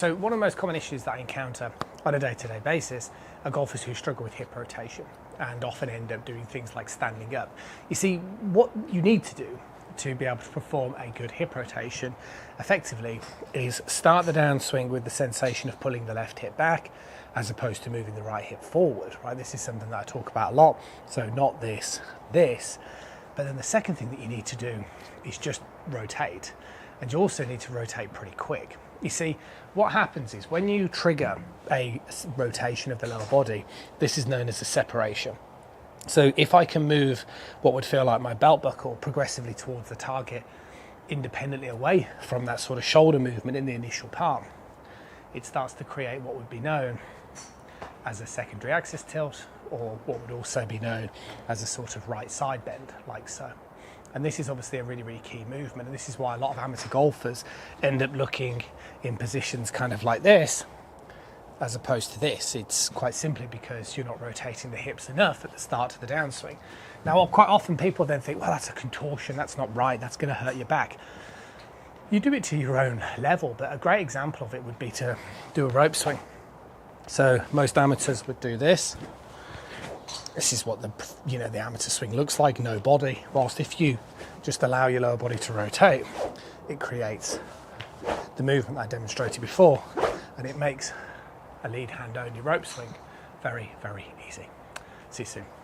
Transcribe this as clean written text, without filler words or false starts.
So one of the most common issues that I encounter on a day-to-day basis are golfers who struggle with hip rotation and often end up doing things like standing up. You see, what you need to do to be able to perform a good hip rotation effectively is start the downswing with the sensation of pulling the left hip back as opposed to moving the right hip forward, right? This is something that I talk about a lot. So not this. But then the second thing that you need to do is just rotate. And you also need to rotate pretty quick. You see, what happens is when you trigger a rotation of the lower body, this is known as a separation. So if I can move what would feel like my belt buckle progressively towards the target, independently away from that sort of shoulder movement in the initial part, it starts to create what would be known as a secondary axis tilt, or what would also be known as a sort of right side bend, like so. And this is obviously a really, really key movement. And this is why a lot of amateur golfers end up looking in positions kind of like this, as opposed to this. It's quite simply because you're not rotating the hips enough at the start of the downswing. Now, quite often people then think, well, that's a contortion, that's not right, that's going to hurt your back. You do it to your own level, but a great example of it would be to do a rope swing. So most amateurs would do this. This is what the amateur swing looks like, no body. Whilst if you just allow your lower body to rotate, it creates the movement I demonstrated before, and it makes a lead hand only rope swing very, very easy. See you soon.